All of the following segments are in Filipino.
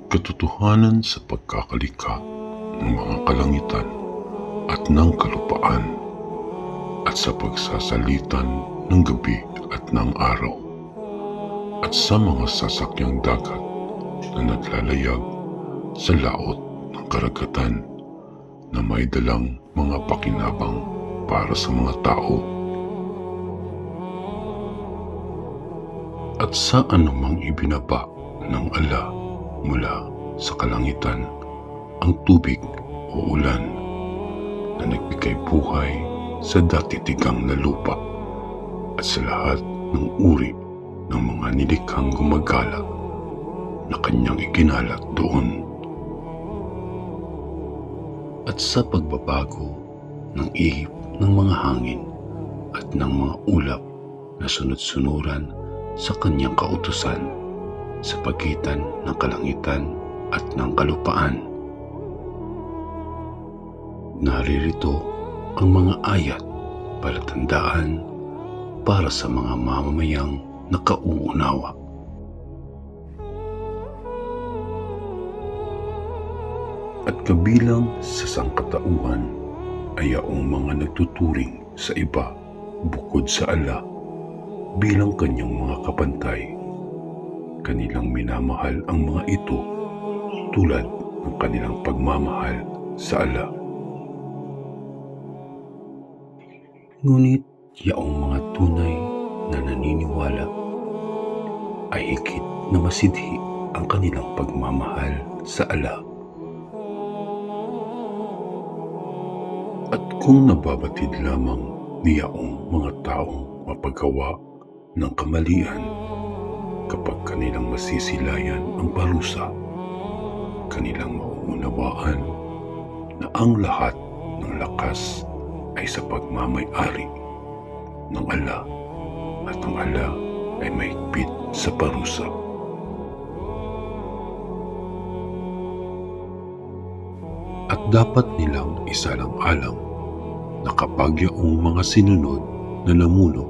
katotohanan sa pagkakalikha ng mga kalangitan at ng kalupaan at sa pagsasalitan ng gabi at ng araw at sa mga sasakyang dagat na naglalayag sa laot ng karagatan na may dalang mga pakinabang para sa mga tao at sa anumang ibinaba ng ala mula sa kalangitan ang tubig o ulan na nagbigay buhay sa datitigang na lupa at sa lahat ng uri ng mga nilikhang gumagala na kanyang ikinalat doon. At sa pagbabago ng ihip ng mga hangin at ng mga ulap na sunod-sunuran sa kanyang kautusan sa pagitan ng kalangitan at ng kalupaan. Naririto ang mga ayat palatandaan para sa mga mamamayang nakauunawa. At kabilang sa sangkatauhan ay yaong mga nagtuturing sa iba bukod sa ala bilang kanyang mga kapantay. Kanilang minamahal ang mga ito tulad ng kanilang pagmamahal sa ala. Ngunit yaong mga tunay na naniniwala ay higit na masidhi ang kanilang pagmamahal sa ala. At kung nababatid lamang ni yaong mga taong mapagawa ng kamalian, kapag kanilang masisilayan ang parusa, kanilang mauunawaan na ang lahat ng lakas ay sa pagmamay-ari ng ala at ang ala ay mahigpit sa parusa. At dapat nilang isalang-alang na kapag yaong mga sinunod na namuno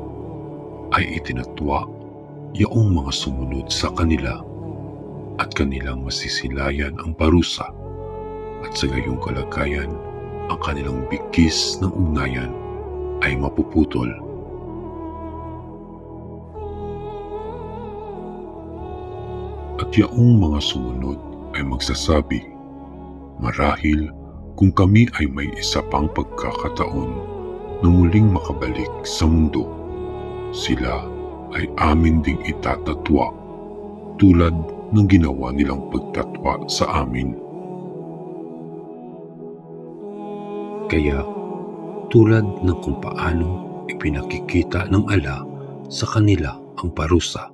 ay itinatwa yaong mga sumunod sa kanila at kanilang masisilayan ang parusa at sa gayong kalagayan ang kanilang bigkis ng ugnayan ay mapuputol. At yaong mga sumunod ay magsasabi, marahil kung kami ay may isa pang pagkakataon na muling makabalik sa mundo, sila ay amin ding itatatwa tulad ng ginawa nilang pagtatwa sa amin. Kaya tulad ng kung paano ipinakikita ng ala sa kanila ang parusa,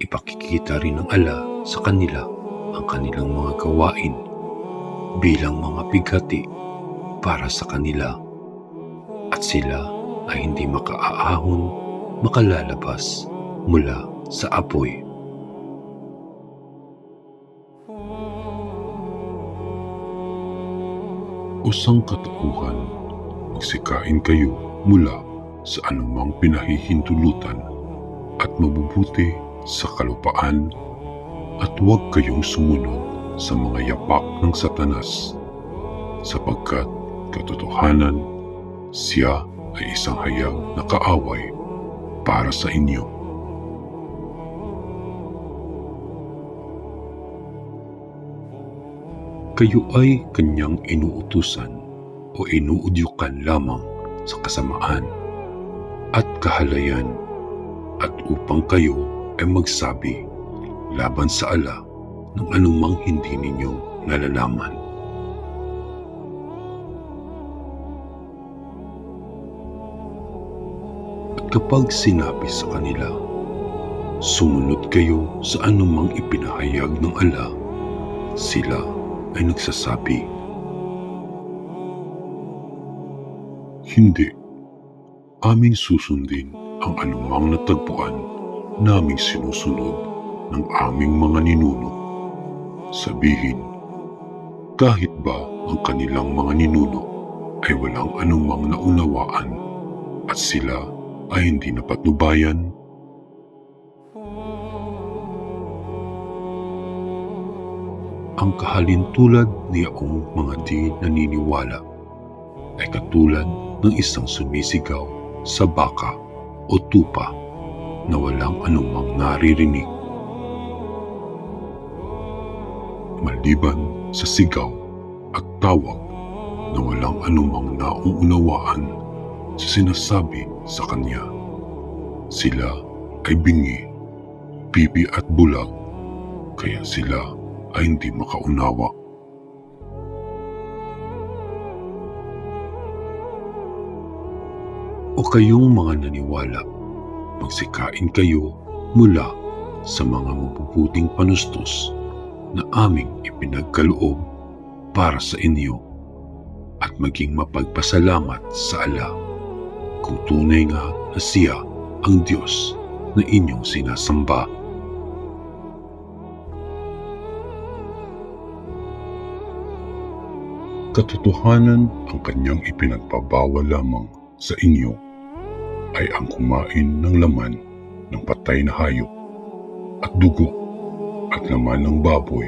ipakikita rin ng ala sa kanila ang kanilang mga gawain bilang mga bighati para sa kanila, at sila ay hindi makaaahon makalalabas mula sa apoy. O sangkatauhan, magsikain kayo mula sa anumang pinahihintulutan at mabubuti sa kalupaan at huwag kayong sumunod sa mga yapak ng Satanas, sapagkat katotohanan siya ay isang hayag na kaaway para sa inyo. Kayo ay kanyang inuutusan o inuudyukan lamang sa kasamaan at kahalayan at upang kayo ay magsabi laban sa ala ng anumang hindi ninyo nalalaman. At kapag sinabi sa kanila, sumunod kayo sa anumang ipinahayag ng ala, sila ay nagsasabi, hindi, aming susundin ang anumang natagpuan naming sinusunod ng aming mga ninuno. Sabihin, kahit ba ang kanilang mga ninuno ay walang anumang naunawaan at sila ay hindi napatnubayan? ang kahalintulad niyang mga di naniniwala ay katulad ng isang sumisigaw sa baka o tupa na walang anumang naririnig. Maliban sa sigaw at tawag na walang anumang nauunawaan sa sinasabi sa kanya. Sila ay bingi, pipi at bulag, kaya sila ay hindi makaunawa. O kayong mga naniwala, magsikain kayo mula sa mga mabubuting panustos na aming ipinagkaloob para sa inyo at maging mapagpasalamat sa Allah kung tunay nga na Siya ang Diyos na inyong sinasamba. Katotohanan ang kanyang ipinagpabawal lamang sa inyo ay ang kumain ng laman ng patay na hayop at dugo at laman ng baboy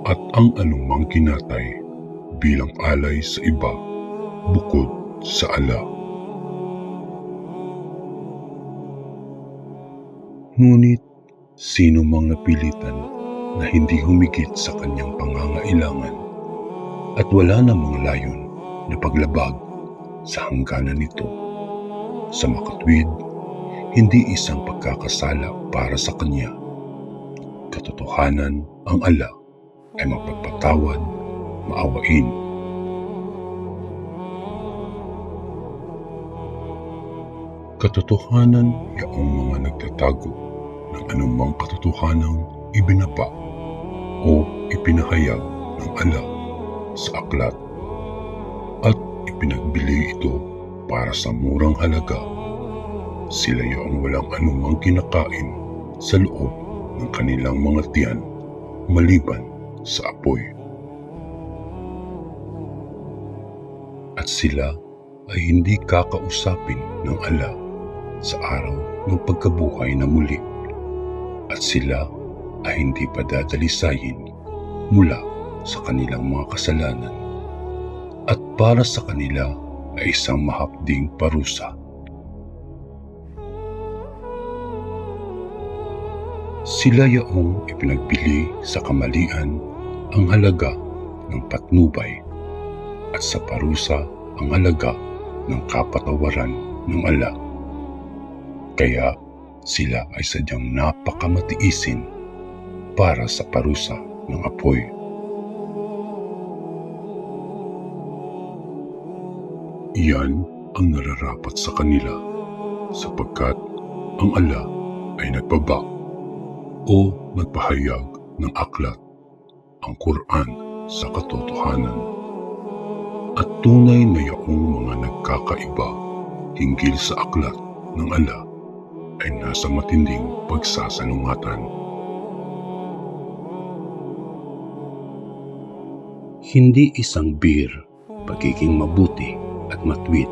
at ang anumang kinatay bilang alay sa iba bukod sa Allah. Ngunit sino mang napilitan na hindi humigit sa kanyang pangangailangan at wala namang layon na paglabag sa hangganan nito, sa makatwid, hindi isang pagkakasala para sa kanya. Katotohanan ang Allah ay mapagpatawad, maawain. Katotohanan yaong mga nagtatago ng anumang katotohanang ibinaba o ipinahayag ng Allah sa aklat at ipinagbili ito para sa murang halaga. Sila yaong walang anumang kinakain sa loob ng kanilang mga tiyan maliban sa apoy. At sila ay hindi kakausapin ng Allah sa araw ng pagkabuhay na muli, at sila ay hindi padadalisayin mula sa kanilang mga kasalanan, at para sa kanila ay isang mahapding parusa. Sila yaong ipinagbili sa kamalian ang halaga ng patnubay, at sa parusa ang halaga ng kapatawaran ng Allah. Kaya sila ay sadyang napakamatiisin para sa parusa ng apoy. Iyan ang nararapat sa kanila sapagkat ang Allah ay nagbaba o nagpahayag ng aklat, ang Quran, sa katotohanan. At tunay na yaong mga nagkakaiba hinggil sa aklat ng Allah ay nasa matinding pagsasalungatan. Hindi isang bir, pagiging mabuti at matwid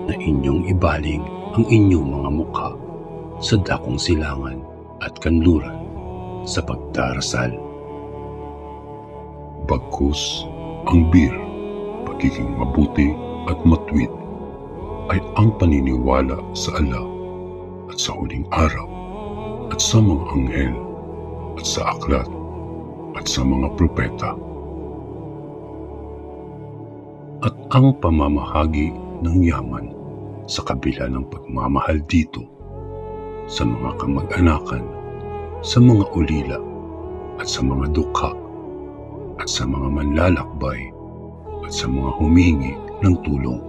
na inyong ibaling ang inyong mga mukha sa dakong silangan at kanluran sa pagdarasal. Bagkus ang bir, pagiging mabuti at matwid ay ang paniniwala sa Allah at sa huling araw at sa mga anghel at sa aklat at sa mga propeta. At ang pamamahagi ng yaman sa kabila ng pagmamahal dito sa mga kamag-anakan, sa mga ulila at sa mga dukha at sa mga manlalakbay at sa mga humihingi ng tulong.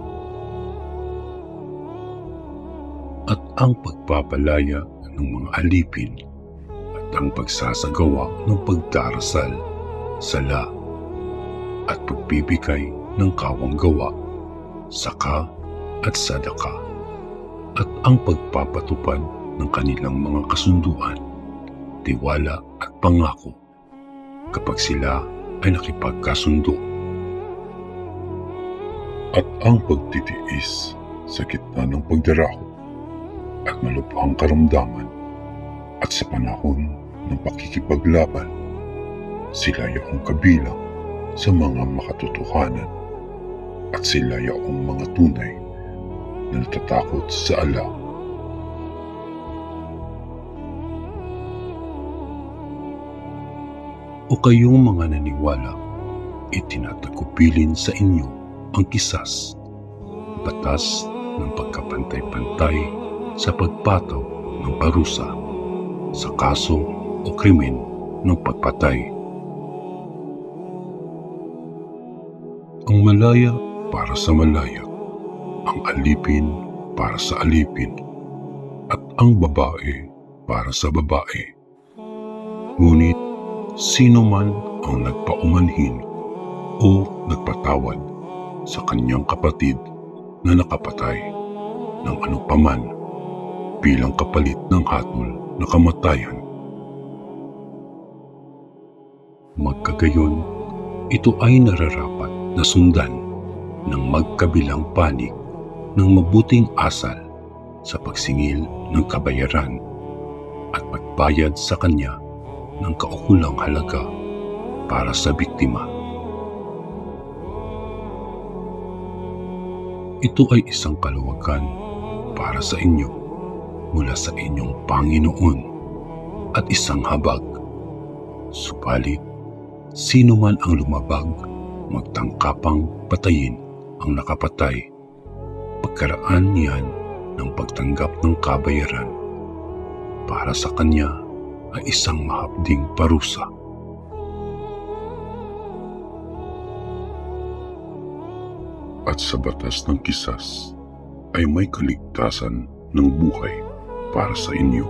At ang pagpapalaya ng mga alipin at ang pagsasagawa ng pagdarasal, sala at pagbibigay ng kawang gawa, saka at sadaka, at ang pagpapatupad ng kanilang mga kasunduan, tiwala at pangako kapag sila ay nakipagkasundo. At ang pagtitiis sa gitna ng pagdaraho at malubhang karamdaman at sa panahon ng pakikipaglaban, sila yaong kabilang sa mga makatotohanan at sila yaong mga tunay na natatakot sa ala. O kayong mga naniwala, itinatagupilin sa inyo ang kisas, batas ng pagkapantay-pantay sa pagpataw ng parusa sa kaso o krimen ng pagpatay. Ang malaya para sa malaya, ang alipin para sa alipin, at ang babae para sa babae. Ngunit sino man ang nagpaumanhin o nagpatawad sa kanyang kapatid na nakapatay ng anupaman bilang kapalit ng hatol na kamatayan, magkagayon, ito ay nararapat na sundan ng magkabilang panig ng mabuting asal sa pagsingil ng kabayaran at pagbayad sa kanya ng kaukulang halaga para sa biktima. Ito ay isang kalawagan para sa inyo mula sa inyong Panginoon at isang habag. Subalit, sino man ang lumabag, magtangkapang patayin ang nakapatay. Pagkaraan niyan ng pagtanggap ng kabayaran para sa kanya ay isang mahapding parusa. At sa batas ng kisas ay may kaligtasan ng buhay para sa inyo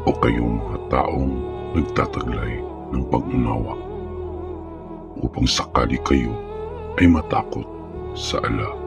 o kayong mga taong nagtataglay ng pag-unawa upang sakali kayo ay matakot sa ala.